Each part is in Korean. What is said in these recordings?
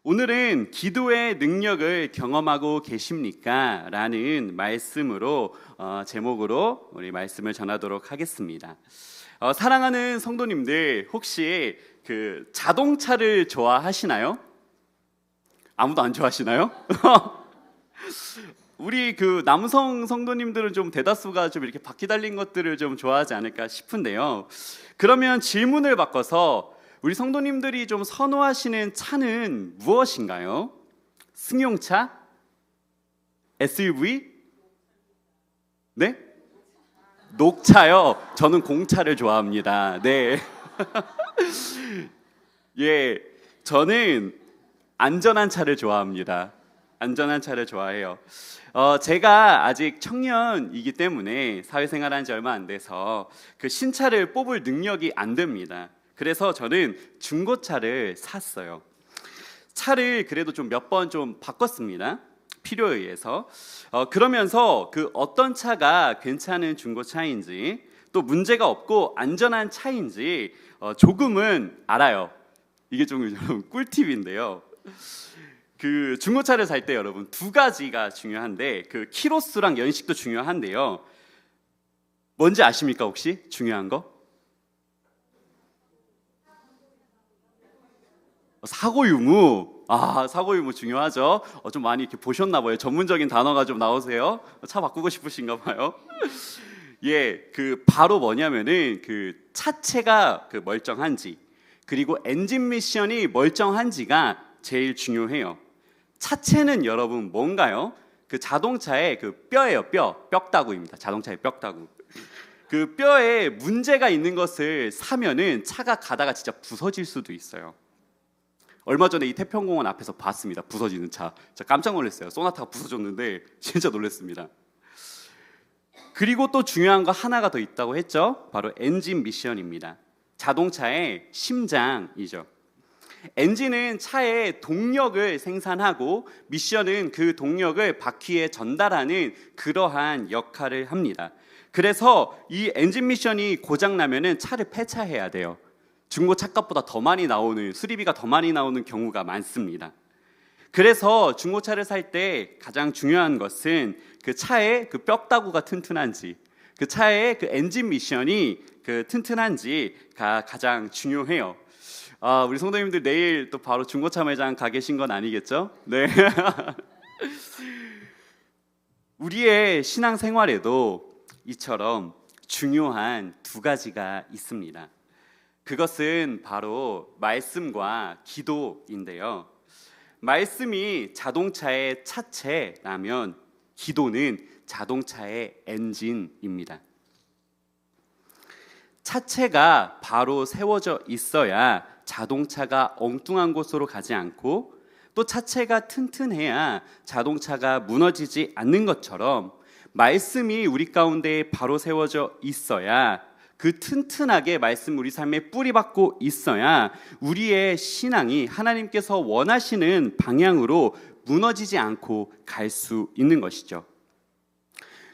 오늘은 기도의 능력을 경험하고 계십니까? 라는 말씀으로 제목으로 우리 말씀을 전하도록 하겠습니다. 사랑하는 성도님들, 혹시 그 자동차를 좋아하시나요? 아무도 안 좋아하시나요? 우리 그 남성 성도님들은 좀 대다수가 좀 이렇게 바퀴 달린 것들을 좀 좋아하지 않을까 싶은데요. 그러면 질문을 바꿔서 우리 성도님들이 좀 선호하시는 차는 무엇인가요? 승용차? SUV? 네? 녹차요? 저는 공차를 좋아합니다. 네. 예, 저는 안전한 차를 좋아합니다. 안전한 차를 좋아해요. 제가 아직 청년이기 때문에 사회생활한 지 얼마 안 돼서 그 신차를 뽑을 능력이 안 됩니다. 그래서 저는 중고차를 샀어요. 차를 그래도 좀 몇 번 좀 바꿨습니다. 필요에 의해서. 그러면서 그 어떤 차가 괜찮은 중고차인지 또 문제가 없고 안전한 차인지 조금은 알아요. 이게 좀 꿀팁인데요. 그 중고차를 살 때 여러분 두 가지가 중요한데 그 키로수랑 연식도 중요한데요. 뭔지 아십니까 혹시? 중요한 거? 사고 유무. 사고 유무 중요하죠. 좀 많이 이렇게 보셨나 봐요. 전문적인 단어가 좀 나오세요. 차 바꾸고 싶으신가 봐요. 예, 그 바로 뭐냐면은 그 차체가 그 멀쩡한지 그리고 엔진 미션이 멀쩡한지가 제일 중요해요. 차체는 여러분 뭔가요? 그 자동차의 그 뼈예요. 뼈다구입니다. 자동차의 뼈다구. 그 뼈에 문제가 있는 것을 사면은 차가 가다가 진짜 부서질 수도 있어요. 얼마 전에 이 태평공원 앞에서 봤습니다. 부서지는 차. 진짜 깜짝 놀랐어요. 소나타가 부서졌는데 진짜 놀랐습니다. 그리고 또 중요한 거 하나가 더 있다고 했죠. 바로 엔진 미션입니다. 자동차의 심장이죠. 엔진은 차의 동력을 생산하고 미션은 그 동력을 바퀴에 전달하는 그러한 역할을 합니다. 그래서 이 엔진 미션이 고장 나면은 차를 폐차해야 돼요. 중고차 값보다 더 많이 나오는, 수리비가 더 많이 나오는 경우가 많습니다. 그래서 중고차를 살 때 가장 중요한 것은 그 차의 그 뼈다구가 튼튼한지, 그 차의 그 엔진 미션이 그 튼튼한지가 가장 중요해요. 우리 성도님들 내일 또 바로 중고차 매장 가 계신 건 아니겠죠? 네. 우리의 신앙생활에도 이처럼 중요한 두 가지가 있습니다. 그것은 바로 말씀과 기도인데요. 말씀이 자동차의 차체라면 기도는 자동차의 엔진입니다. 차체가 바로 세워져 있어야 자동차가 엉뚱한 곳으로 가지 않고 또 차체가 튼튼해야 자동차가 무너지지 않는 것처럼 말씀이 우리 가운데 바로 세워져 있어야 그 튼튼하게 말씀 우리 삶에 뿌리박고 있어야 우리의 신앙이 하나님께서 원하시는 방향으로 무너지지 않고 갈 수 있는 것이죠.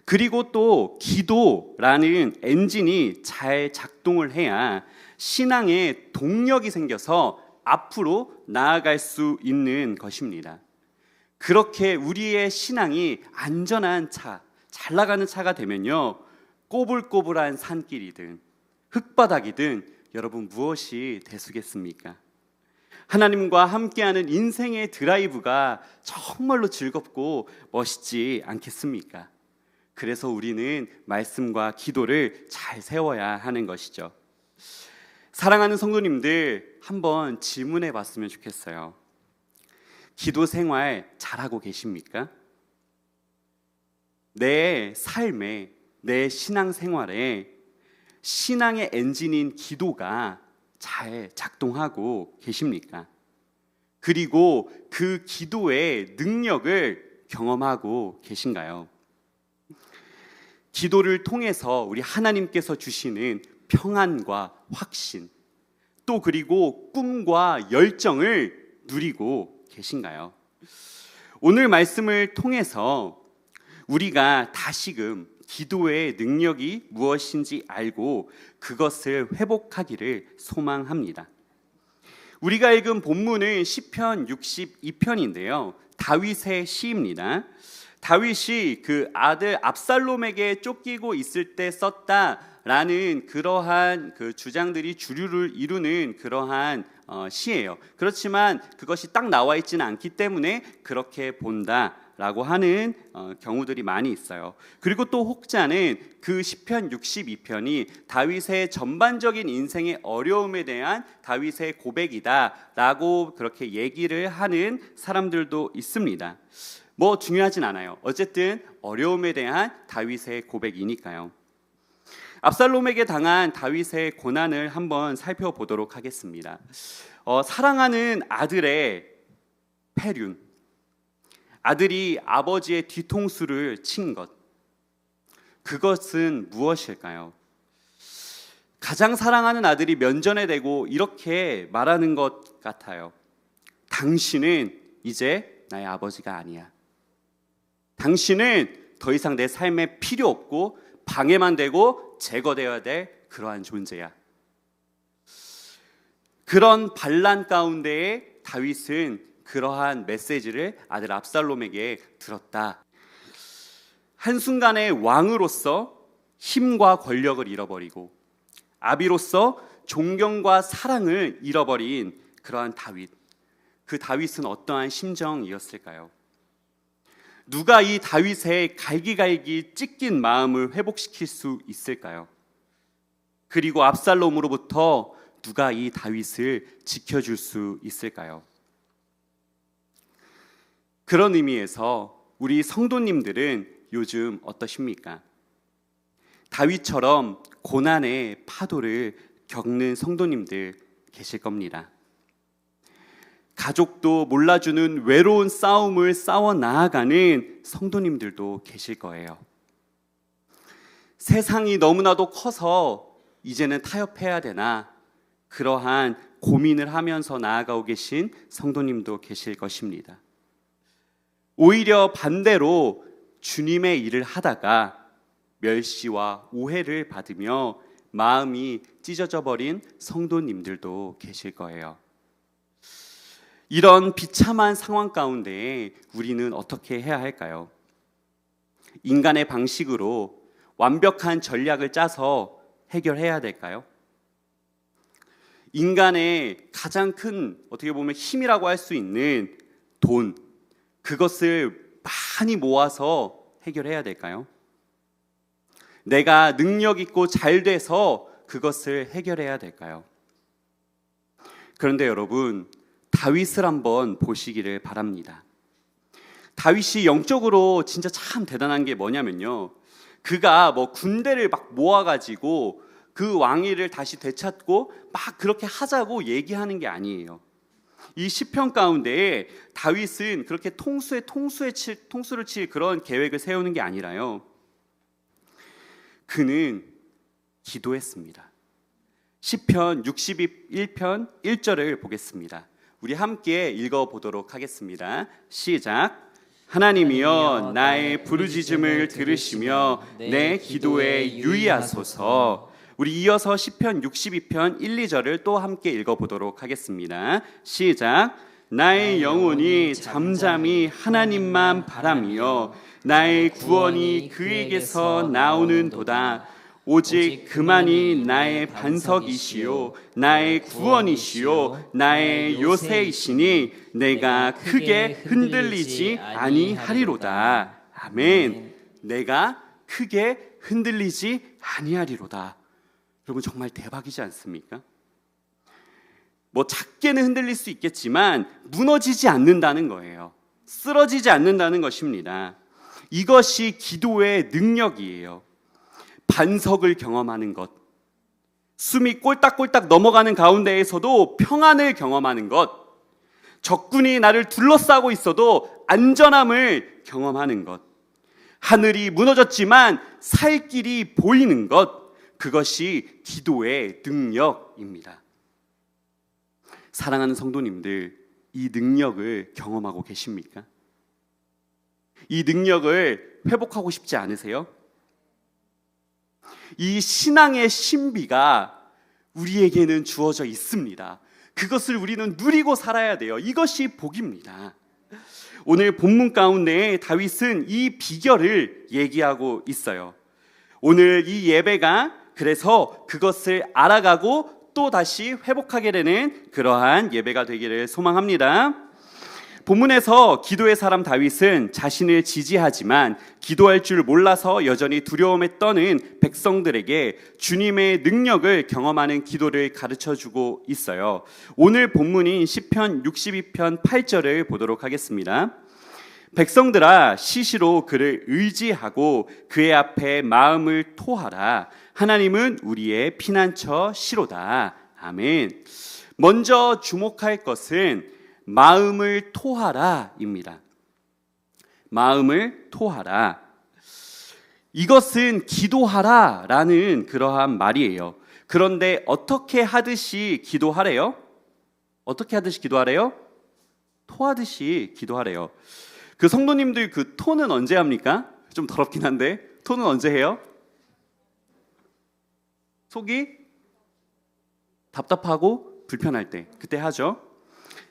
그리고 또 기도라는 엔진이 잘 작동을 해야 신앙에 동력이 생겨서 앞으로 나아갈 수 있는 것입니다. 그렇게 우리의 신앙이 안전한 차, 잘 나가는 차가 되면요, 꼬불꼬불한 산길이든 흙바닥이든 여러분 무엇이 대수겠습니까? 하나님과 함께하는 인생의 드라이브가 정말로 즐겁고 멋있지 않겠습니까? 그래서 우리는 말씀과 기도를 잘 세워야 하는 것이죠. 사랑하는 성도님들, 한번 질문해 봤으면 좋겠어요. 기도 생활 잘하고 계십니까? 내 삶에, 내 신앙 생활에 신앙의 엔진인 기도가 잘 작동하고 계십니까? 그리고 그 기도의 능력을 경험하고 계신가요? 기도를 통해서 우리 하나님께서 주시는 평안과 확신, 또 그리고 꿈과 열정을 누리고 계신가요? 오늘 말씀을 통해서 우리가 다시금 기도의 능력이 무엇인지 알고 그것을 회복하기를 소망합니다. 우리가 읽은 본문은 시편 62편인데요. 다윗의 시입니다. 다윗이 그 아들 압살롬에게 쫓기고 있을 때 썼다라는 그러한 그 주장들이 주류를 이루는 그러한 시예요. 그렇지만 그것이 딱 나와 있지는 않기 때문에 그렇게 본다라고 하는 경우들이 많이 있어요. 그리고 또 혹자는 그 시편 62편이 다윗의 전반적인 인생의 어려움에 대한 다윗의 고백이다라고 그렇게 얘기를 하는 사람들도 있습니다. 뭐 중요하진 않아요. 어쨌든 어려움에 대한 다윗의 고백이니까요. 압살롬에게 당한 다윗의 고난을 한번 살펴보도록 하겠습니다. 사랑하는 아들의 패륜, 아들이 아버지의 뒤통수를 친 것, 그것은 무엇일까요? 가장 사랑하는 아들이 면전에 대고 이렇게 말하는 것 같아요. 당신은 이제 나의 아버지가 아니야. 당신은 더 이상 내 삶에 필요 없고 방해만 되고 제거되어야 될 그러한 존재야. 그런 반란 가운데에 다윗은 그러한 메시지를 아들 압살롬에게 들었다. 한순간에 왕으로서 힘과 권력을 잃어버리고 아비로서 존경과 사랑을 잃어버린 그러한 다윗. 그 다윗은 어떠한 심정이었을까요? 누가 이 다윗의 갈기갈기 찢긴 마음을 회복시킬 수 있을까요? 그리고 압살롬으로부터 누가 이 다윗을 지켜줄 수 있을까요? 그런 의미에서 우리 성도님들은 요즘 어떠십니까? 다윗처럼 고난의 파도를 겪는 성도님들 계실 겁니다. 가족도 몰라주는 외로운 싸움을 싸워 나아가는 성도님들도 계실 거예요. 세상이 너무나도 커서 이제는 타협해야 되나 그러한 고민을 하면서 나아가고 계신 성도님도 계실 것입니다. 오히려 반대로 주님의 일을 하다가 멸시와 오해를 받으며 마음이 찢어져 버린 성도님들도 계실 거예요. 이런 비참한 상황 가운데 우리는 어떻게 해야 할까요? 인간의 방식으로 완벽한 전략을 짜서 해결해야 될까요? 인간의 가장 큰 어떻게 보면 힘이라고 할 수 있는 돈, 그것을 많이 모아서 해결해야 될까요? 내가 능력 있고 잘 돼서 그것을 해결해야 될까요? 그런데 여러분, 다윗을 한번 보시기를 바랍니다. 다윗이 영적으로 진짜 참 대단한 게 뭐냐면요, 그가 뭐 군대를 막 모아가지고 그 왕위를 다시 되찾고 막 그렇게 하자고 얘기하는 게 아니에요. 이 시편 가운데 다윗은 그렇게 통수를 칠 그런 계획을 세우는 게 아니라요, 그는 기도했습니다. 시편 61편 1절을 보겠습니다. 우리 함께 읽어보도록 하겠습니다. 시작. 하나님이여 나의 부르짖음을 들으시며 내 기도에 유의하소서. 우리 이어서 시편 62편 1, 2절을 또 함께 읽어보도록 하겠습니다. 시작. 나의 영혼이 잠잠히 하나님만 바라며 나의 구원이 그에게서 나오는도다. 오직 그만이 나의 반석이시요 나의 구원이시요 나의 요새이시니 내가 크게 흔들리지 아니하리로다. 아멘. 내가 크게 흔들리지 아니하리로다. 여러분, 정말 대박이지 않습니까? 뭐 작게는 흔들릴 수 있겠지만 무너지지 않는다는 거예요. 쓰러지지 않는다는 것입니다. 이것이 기도의 능력이에요. 반석을 경험하는 것, 숨이 꼴딱꼴딱 넘어가는 가운데에서도 평안을 경험하는 것, 적군이 나를 둘러싸고 있어도 안전함을 경험하는 것, 하늘이 무너졌지만 살 길이 보이는 것, 그것이 기도의 능력입니다. 사랑하는 성도님들, 이 능력을 경험하고 계십니까? 이 능력을 회복하고 싶지 않으세요? 이 신앙의 신비가 우리에게는 주어져 있습니다. 그것을 우리는 누리고 살아야 돼요. 이것이 복입니다. 오늘 본문 가운데 다윗은 이 비결을 얘기하고 있어요. 오늘 이 예배가 그래서 그것을 알아가고 또 다시 회복하게 되는 그러한 예배가 되기를 소망합니다. 본문에서 기도의 사람 다윗은 자신을 지지하지만 기도할 줄 몰라서 여전히 두려움에 떠는 백성들에게 주님의 능력을 경험하는 기도를 가르쳐주고 있어요. 오늘 본문인 시편 62편 8절을 보도록 하겠습니다. 백성들아 시시로 그를 의지하고 그의 앞에 마음을 토하라. 하나님은 우리의 피난처 시로다. 아멘. 먼저 주목할 것은 마음을 토하라입니다. 마음을 토하라. 이것은 기도하라라는 그러한 말이에요. 그런데 어떻게 하듯이 기도하래요? 어떻게 하듯이 기도하래요? 토하듯이 기도하래요. 그 성도님들 그 토는 언제 합니까? 좀 더럽긴 한데 토는 언제 해요? 속이 답답하고 불편할 때 그때 하죠.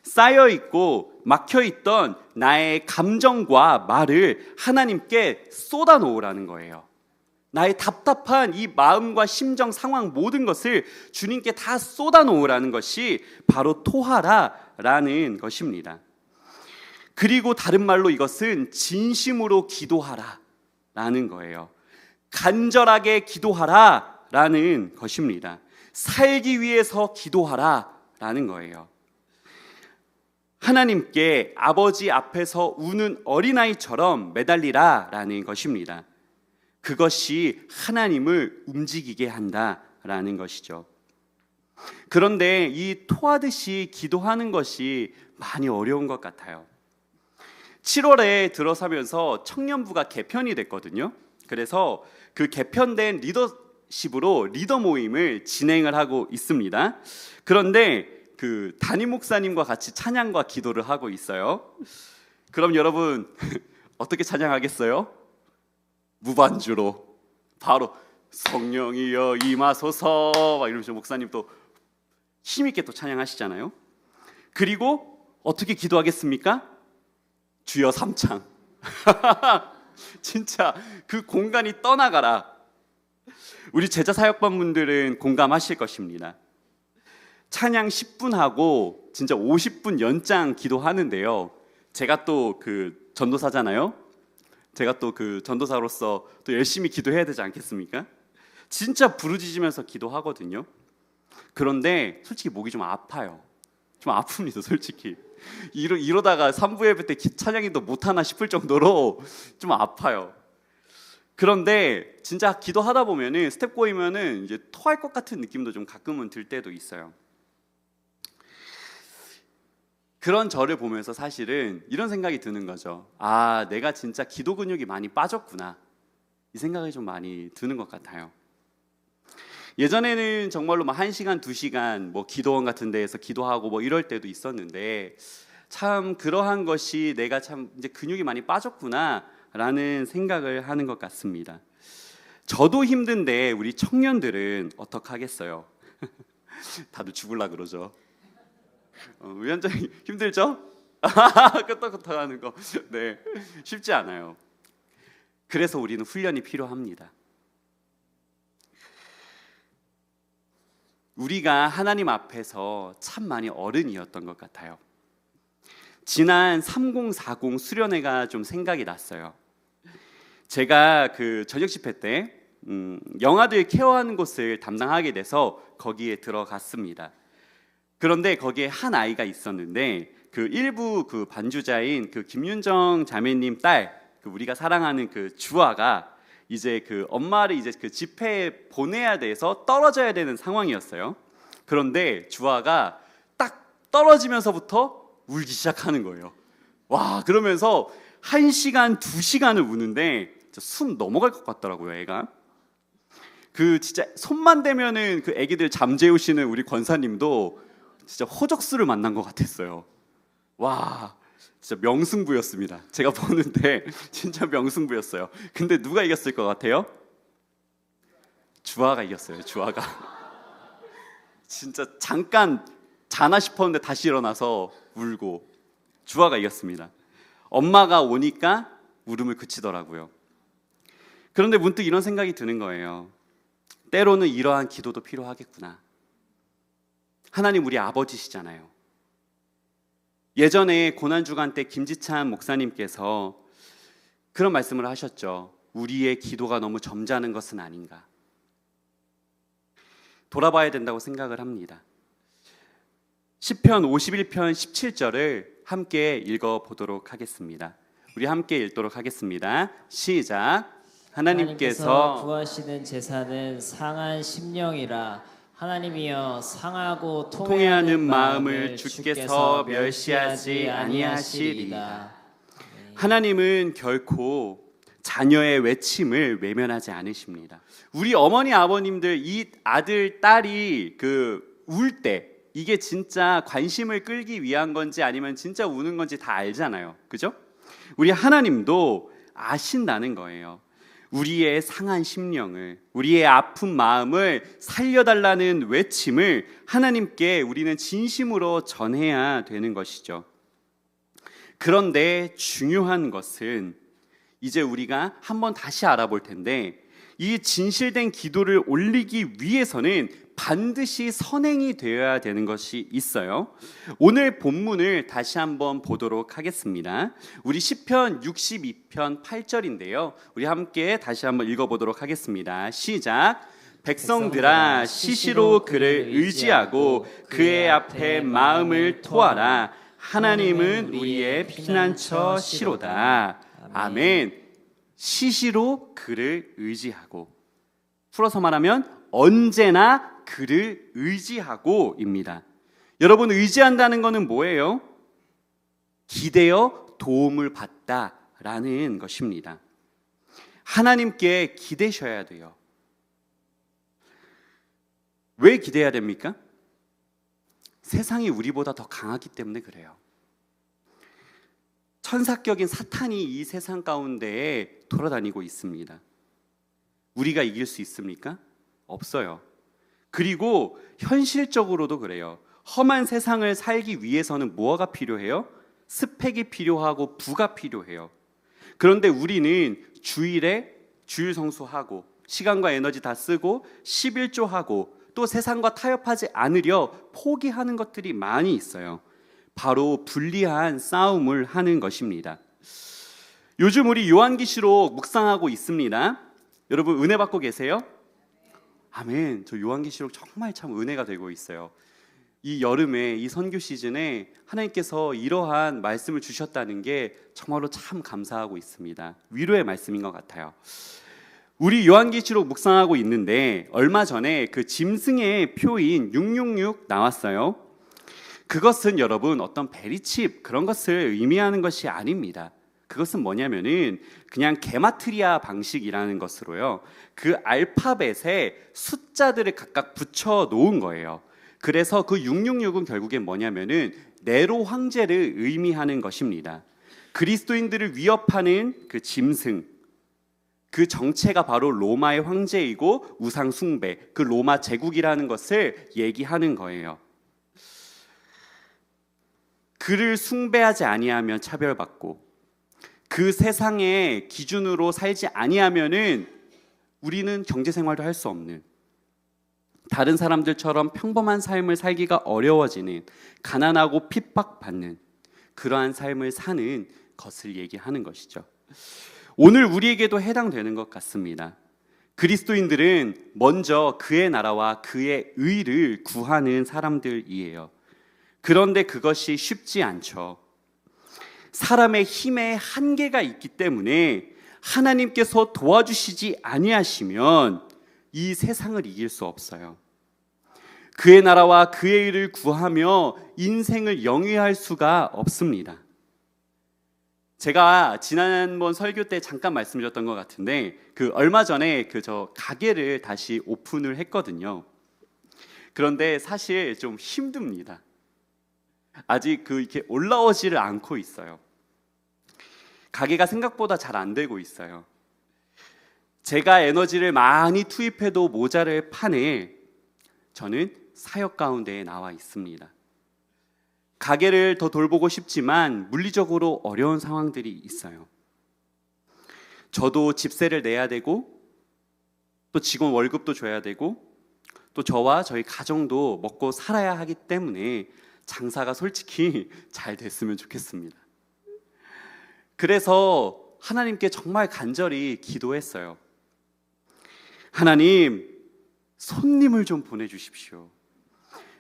쌓여있고 막혀있던 나의 감정과 말을 하나님께 쏟아놓으라는 거예요. 나의 답답한 이 마음과 심정, 상황 모든 것을 주님께 다 쏟아놓으라는 것이 바로 토하라라는 것입니다. 그리고 다른 말로 이것은 진심으로 기도하라라는 거예요. 간절하게 기도하라라는 것입니다. 살기 위해서 기도하라라는 거예요. 하나님께 아버지 앞에서 우는 어린아이처럼 매달리라라는 것입니다. 그것이 하나님을 움직이게 한다라는 것이죠. 그런데 이 토하듯이 기도하는 것이 많이 어려운 것 같아요. 7월에 들어서면서 청년부가 개편이 됐거든요. 그래서 그 개편된 리더십으로 리더 모임을 진행을 하고 있습니다. 그런데 그 담임 목사님과 같이 찬양과 기도를 하고 있어요. 그럼 여러분 어떻게 찬양하겠어요? 무반주로 바로 성령이여 임하소서 막 이러면서 목사님 또 힘있게 또 찬양하시잖아요. 그리고 어떻게 기도하겠습니까? 주여 삼창. 진짜 그 공간이 떠나가라. 우리 제자 사역반분들은 공감하실 것입니다. 찬양 10분 하고 진짜 50분 연장 기도하는데요. 제가 또 그 전도사잖아요. 제가 또 그 전도사로서 또 열심히 기도해야 되지 않겠습니까? 진짜 부르짖으면서 기도하거든요. 그런데 솔직히 목이 좀 아파요. 좀 아픕니다, 솔직히. 이러다가 3부 예배 때 찬양인도 못하나 싶을 정도로 좀 아파요. 그런데 진짜 기도하다 보면은 스텝 꼬이면은 이제 토할 것 같은 느낌도 좀 가끔은 들 때도 있어요. 그런 저를 보면서 사실은 이런 생각이 드는 거죠. 아, 내가 진짜 기도 근육이 많이 빠졌구나. 이 생각이 좀 많이 드는 것 같아요. 예전에는 정말로 막 1시간, 2시간 뭐 기도원 같은 데에서 기도하고 뭐 이럴 때도 있었는데 참 그러한 것이 내가 참 이제 근육이 많이 빠졌구나라는 생각을 하는 것 같습니다. 저도 힘든데 우리 청년들은 어떡하겠어요? 다들 죽을라 그러죠. 위원장님 힘들죠? 끄떡끄떡하는 거, 네, 쉽지 않아요. 그래서 우리는 훈련이 필요합니다. 우리가 하나님 앞에서 참 많이 어른이었던 것 같아요. 지난 3040 수련회가 좀 생각이 났어요. 제가 그 저녁 집회 때 영아들 케어하는 곳을 담당하게 돼서 거기에 들어갔습니다. 그런데 거기에 한 아이가 있었는데 그 일부 그 반주자인 그 김윤정 자매님 딸, 그 우리가 사랑하는 그 주아가 이제 그 엄마를 이제 그 집회에 보내야 돼서 떨어져야 되는 상황이었어요. 그런데 주아가 딱 떨어지면서부터 울기 시작하는 거예요. 와, 그러면서 1시간, 2시간을 우는데 숨 넘어갈 것 같더라고요, 애가. 그 진짜 손만 대면은 그 애기들 잠재우시는 우리 권사님도 진짜 호적수를 만난 것 같았어요. 와, 진짜 명승부였습니다. 제가 보는데 진짜 명승부였어요. 근데 누가 이겼을 것 같아요? 주아가 이겼어요. 주아가. 진짜 잠깐 자나 싶었는데 다시 일어나서 울고 주아가 이겼습니다. 엄마가 오니까 울음을 그치더라고요. 그런데 문득 이런 생각이 드는 거예요. 때로는 이러한 기도도 필요하겠구나. 하나님 우리 아버지시잖아요. 예전에 고난주간 때 김지찬 목사님께서 그런 말씀을 하셨죠. 우리의 기도가 너무 점잖은 것은 아닌가. 돌아봐야 된다고 생각을 합니다. 시편 51편 17절을 함께 읽어보도록 하겠습니다. 우리 함께 읽도록 하겠습니다. 시작. 하나님께서 구하시는 제사는 상한 심령이라. 하나님이여 상하고 통회하는 마음을 주께서 멸시하지 아니하시리이다. 하나님은 결코 자녀의 외침을 외면하지 않으십니다. 우리 어머니 아버님들 이 아들 딸이 울 때 이게 진짜 관심을 끌기 위한 건지 아니면 진짜 우는 건지 다 알잖아요. 그죠? 우리 하나님도 아신다는 거예요. 우리의 상한 심령을, 우리의 아픈 마음을 살려달라는 외침을 하나님께 우리는 진심으로 전해야 되는 것이죠. 그런데 중요한 것은 이제 우리가 한번 다시 알아볼 텐데, 이 진실된 기도를 올리기 위해서는 반드시 선행이 되어야 되는 것이 있어요. 오늘 본문을 다시 한번 보도록 하겠습니다. 우리 시편 62편 8절인데요. 우리 함께 다시 한번 읽어보도록 하겠습니다. 시작. 백성들아 시시로 그를 의지하고 그의 앞에 마음을 토하라. 하나님은 우리의 피난처 시로다. 아멘. 시시로 그를 의지하고, 풀어서 말하면 언제나 그를 의지하고입니다. 여러분, 의지한다는 것은 뭐예요? 기대어 도움을 받다라는 것입니다. 하나님께 기대셔야 돼요. 왜 기대해야 됩니까? 세상이 우리보다 더 강하기 때문에 그래요. 천사격인 사탄이 이 세상 가운데에 돌아다니고 있습니다. 우리가 이길 수 있습니까? 없어요. 그리고 현실적으로도 그래요. 험한 세상을 살기 위해서는 무엇가 필요해요? 스펙이 필요하고 부가 필요해요. 그런데 우리는 주일에 주일 성수하고 시간과 에너지 다 쓰고 11조하고 또 세상과 타협하지 않으려 포기하는 것들이 많이 있어요. 바로 불리한 싸움을 하는 것입니다. 요즘 우리 요한계시록 묵상하고 있습니다. 여러분 은혜 받고 계세요? 아멘. 저 요한계시록 정말 참 은혜가 되고 있어요. 이 여름에 이 선교 시즌에 하나님께서 이러한 말씀을 주셨다는 게 정말로 참 감사하고 있습니다. 위로의 말씀인 것 같아요. 우리 요한계시록 묵상하고 있는데 얼마 전에 그 짐승의 표인 666 나왔어요. 그것은 여러분 어떤 베리칩 그런 것을 의미하는 것이 아닙니다. 그것은 뭐냐면은 그냥 게마트리아 방식이라는 것으로요. 그 알파벳에 숫자들을 각각 붙여 놓은 거예요. 그래서 그 666은 결국엔 뭐냐면은 네로 황제를 의미하는 것입니다. 그리스도인들을 위협하는 그 짐승, 그 정체가 바로 로마의 황제이고 우상 숭배, 그 로마 제국이라는 것을 얘기하는 거예요. 그를 숭배하지 아니하면 차별받고 그 세상의 기준으로 살지 아니하면은 우리는 경제생활도 할 수 없는, 다른 사람들처럼 평범한 삶을 살기가 어려워지는, 가난하고 핍박받는 그러한 삶을 사는 것을 얘기하는 것이죠. 오늘 우리에게도 해당되는 것 같습니다. 그리스도인들은 먼저 그의 나라와 그의 의를 구하는 사람들이에요. 그런데 그것이 쉽지 않죠. 사람의 힘에 한계가 있기 때문에 하나님께서 도와주시지 아니하시면 이 세상을 이길 수 없어요. 그의 나라와 그의 의를 구하며 인생을 영위할 수가 없습니다. 제가 지난번 설교 때 잠깐 말씀드렸던 것 같은데 얼마 전에 저 가게를 다시 오픈을 했거든요. 그런데 사실 좀 힘듭니다. 아직 이렇게 올라오지를 않고 있어요. 가게가 생각보다 잘 안 되고 있어요. 제가 에너지를 많이 투입해도 모자랄 판에 저는 사역 가운데에 나와 있습니다. 가게를 더 돌보고 싶지만 물리적으로 어려운 상황들이 있어요. 저도 집세를 내야 되고 또 직원 월급도 줘야 되고 또 저와 저희 가정도 먹고 살아야 하기 때문에 장사가 솔직히 잘 됐으면 좋겠습니다. 그래서 하나님께 정말 간절히 기도했어요. 하나님, 손님을 좀 보내주십시오.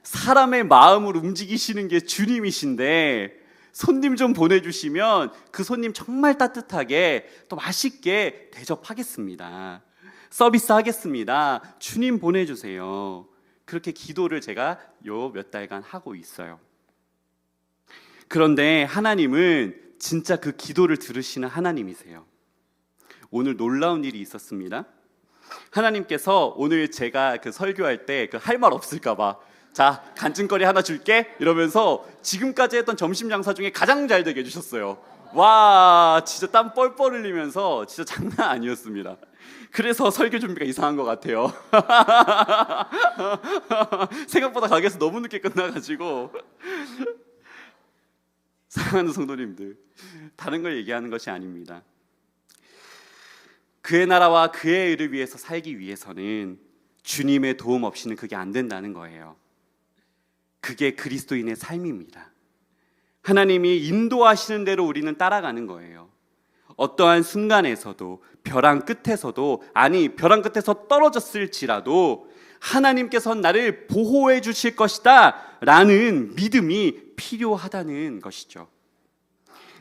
사람의 마음을 움직이시는 게 주님이신데 손님 좀 보내주시면 그 손님 정말 따뜻하게 또 맛있게 대접하겠습니다. 서비스하겠습니다. 주님 보내주세요. 그렇게 기도를 제가 요 몇 달간 하고 있어요. 그런데 하나님은 진짜 그 기도를 들으시는 하나님이세요. 오늘 놀라운 일이 있었습니다. 하나님께서 오늘 제가 그 설교할 때 그 할 말 없을까 봐 자, 간증거리 하나 줄게 이러면서 지금까지 했던 점심 장사 중에 가장 잘 되게 해주셨어요. 와, 진짜 땀 뻘뻘 흘리면서 진짜 장난 아니었습니다. 그래서 설교 준비가 이상한 것 같아요. 생각보다 가게에서 너무 늦게 끝나가지고. 사랑하는 성도님들, 다른 걸 얘기하는 것이 아닙니다. 그의 나라와 그의 의를 위해서 살기 위해서는 주님의 도움 없이는 그게 안 된다는 거예요. 그게 그리스도인의 삶입니다. 하나님이 인도하시는 대로 우리는 따라가는 거예요. 어떠한 순간에서도 벼랑 끝에서도 아니 벼랑 끝에서 떨어졌을지라도 하나님께서 나를 보호해 주실 것이다 라는 믿음이 필요하다는 것이죠.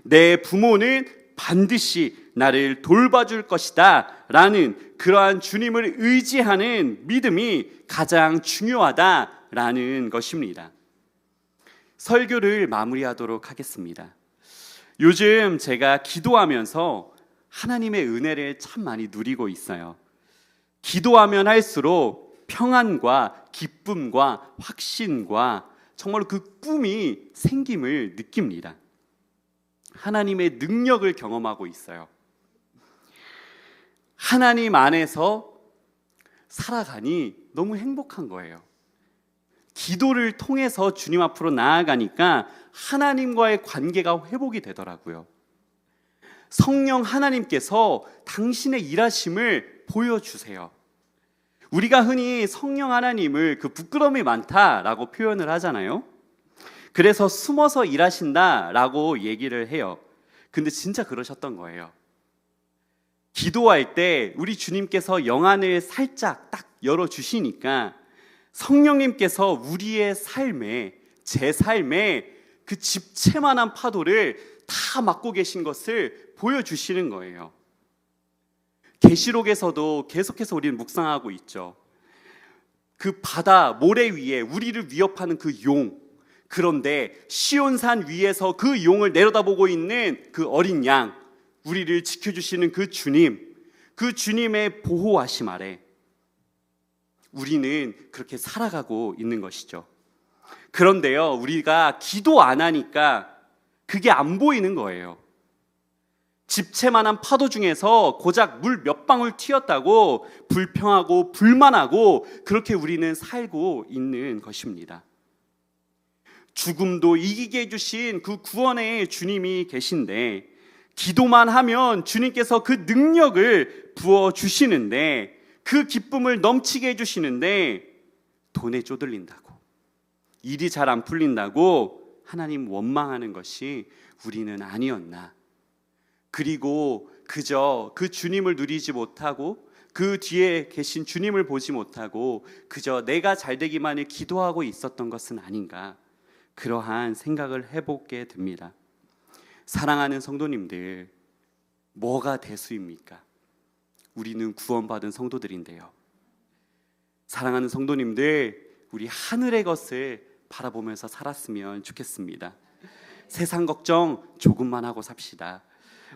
내 부모는 반드시 나를 돌봐줄 것이다 라는 그러한 주님을 의지하는 믿음이 가장 중요하다라는 것입니다. 설교를 마무리하도록 하겠습니다. 요즘 제가 기도하면서 하나님의 은혜를 참 많이 누리고 있어요. 기도하면 할수록 평안과 기쁨과 확신과 정말로 그 꿈이 생김을 느낍니다. 하나님의 능력을 경험하고 있어요. 하나님 안에서 살아가니 너무 행복한 거예요. 기도를 통해서 주님 앞으로 나아가니까 하나님과의 관계가 회복이 되더라고요. 성령 하나님께서 당신의 일하심을 보여주세요. 우리가 흔히 성령 하나님을 그 부끄러움이 많다라고 표현을 하잖아요. 그래서 숨어서 일하신다라고 얘기를 해요. 근데 진짜 그러셨던 거예요. 기도할 때 우리 주님께서 영안을 살짝 딱 열어주시니까 성령님께서 우리의 삶에, 제 삶에 그 집채만한 파도를 다 맡고 계신 것을 보여주시는 거예요. 계시록에서도 계속해서 우리는 묵상하고 있죠. 그 바다, 모래 위에 우리를 위협하는 그 용, 그런데 시온산 위에서 그 용을 내려다보고 있는 그 어린 양, 우리를 지켜주시는 그 주님, 그 주님의 보호하심 아래 우리는 그렇게 살아가고 있는 것이죠. 그런데요, 우리가 기도 안 하니까 그게 안 보이는 거예요. 집채만한 파도 중에서 고작 물 몇 방울 튀었다고 불평하고 불만하고 그렇게 우리는 살고 있는 것입니다. 죽음도 이기게 해주신 그 구원의 주님이 계신데 기도만 하면 주님께서 그 능력을 부어주시는데 그 기쁨을 넘치게 해주시는데 돈에 쪼들린다고 일이 잘 안 풀린다고 하나님 원망하는 것이 우리는 아니었나. 그리고 그저 그 주님을 누리지 못하고 그 뒤에 계신 주님을 보지 못하고 그저 내가 잘 되기만을 기도하고 있었던 것은 아닌가, 그러한 생각을 해보게 됩니다. 사랑하는 성도님들, 뭐가 대수입니까? 우리는 구원받은 성도들인데요. 사랑하는 성도님들, 우리 하늘의 것을 바라보면서 살았으면 좋겠습니다. 세상 걱정 조금만 하고 삽시다.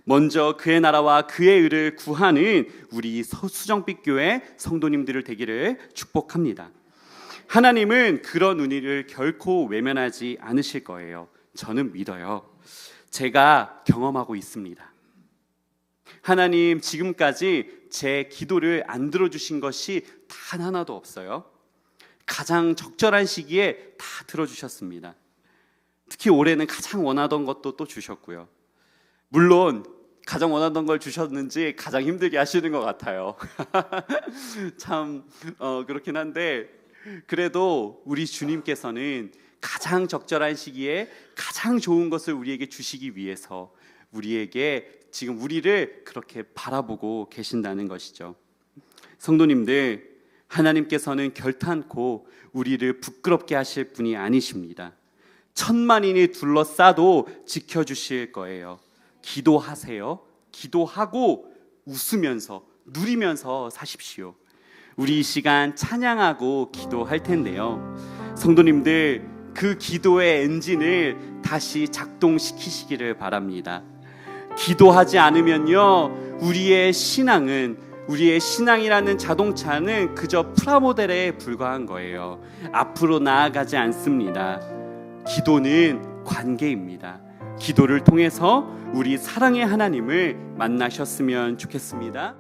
먼저 그의 나라와 그의 의를 구하는 우리 수정빛 교회 성도님들을 되기를 축복합니다. 하나님은 그런 은혜를 결코 외면하지 않으실 거예요. 저는 믿어요. 제가 경험하고 있습니다. 하나님 지금까지 제 기도를 안 들어주신 것이 단 하나도 없어요. 가장 적절한 시기에 다 들어주셨습니다. 특히 올해는 가장 원하던 것도 또 주셨고요. 물론 가장 원하던 걸 주셨는지 가장 힘들게 하시는 것 같아요. 참 그렇긴 한데 그래도 우리 주님께서는 가장 적절한 시기에 가장 좋은 것을 우리에게 주시기 위해서 우리에게 지금 우리를 그렇게 바라보고 계신다는 것이죠. 성도님들, 하나님께서는 결탄코 우리를 부끄럽게 하실 분이 아니십니다. 천만인이 둘러싸도 지켜주실 거예요. 기도하세요. 기도하고 웃으면서 누리면서 사십시오. 우리 이 시간 찬양하고 기도할 텐데요. 성도님들, 그 기도의 엔진을 다시 작동시키시기를 바랍니다. 기도하지 않으면요, 우리의 신앙이라는 자동차는 그저 프라모델에 불과한 거예요. 앞으로 나아가지 않습니다. 기도는 관계입니다. 기도를 통해서 우리 사랑의 하나님을 만나셨으면 좋겠습니다.